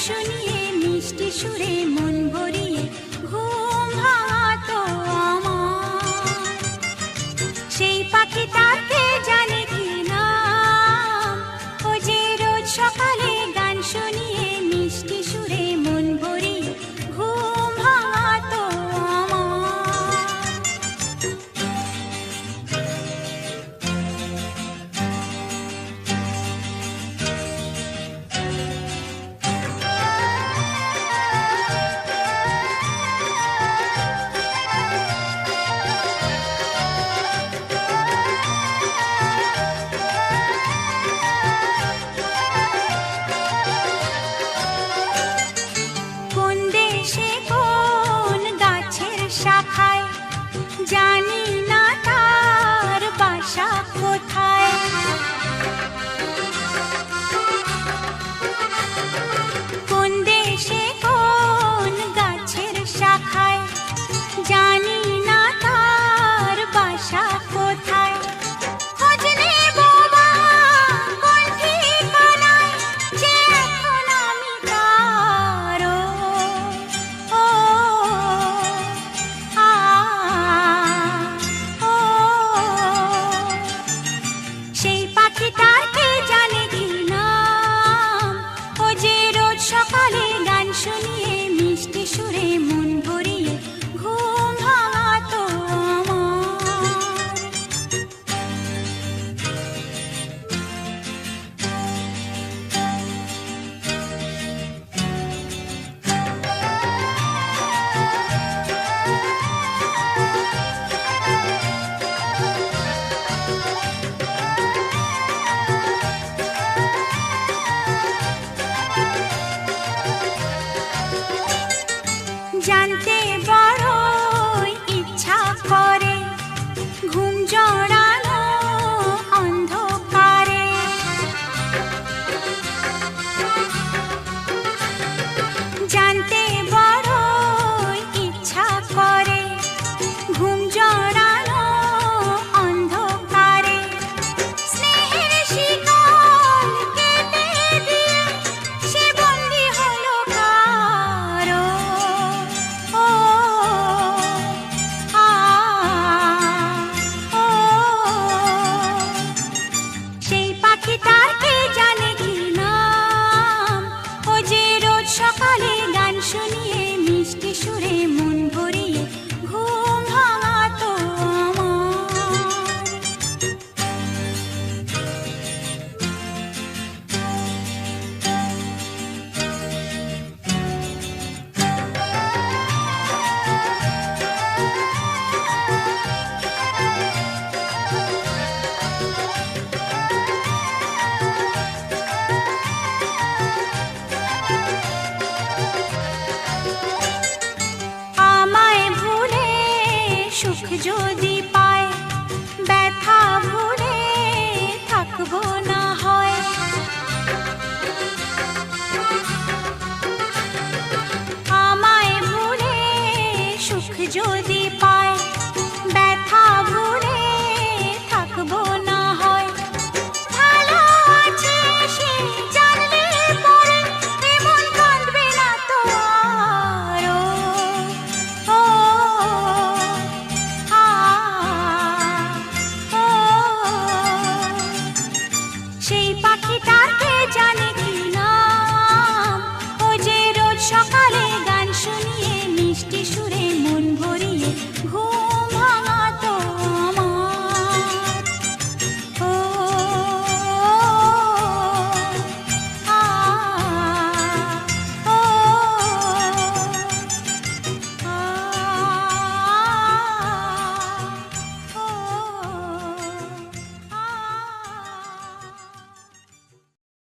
শুনিয়ে মিষ্টি সুরে মন ভরিয়ে ঘুম ভাঙাতো আমার। সেই পাখিটাকে জানে কি নাম, ও যে রোজ সকালে গান শুনিয়ে মিষ্টি সুরে মন ভরিয়ে ঘুম ভাঙাতো আমার। কোন দেশে কোন গাছের শাখায়, জানি না তার বাসা কোথায়। কোন দেশে কোন গাছের শাখায়, জানি না তার বাসা কোথায়। খোঁজ নেব বা কোন ঠিকানায়, যে এখন আমি তার। ও আ ও সেই পাখিটাকে জানে কি নাম, ও যে রোজ সকালে গান শুনিয়ে মিষ্টি সুরে মন ভরিয়ে ঘুম ভাঙাতো আমার। জানতে বড়ই ইচ্ছা করে ঘুম জড়ানো অন্ধকারে। জানতে বড়ই ইচ্ছা করে ঘুম জড়ানো অন্ধকারে। স্নেহের শিকল কেটে দিয়ে সে বন্দী হলো কারো। ও আ ও সেই পাখিটাকে জানে কি নাম, ও যে রোজ সকালে গান শুনিয়ে মিষ্টি সুরে মন ভরিয়ে ঘুম ভাঙাতো আমার। আমায় ভুলে সুখ যদি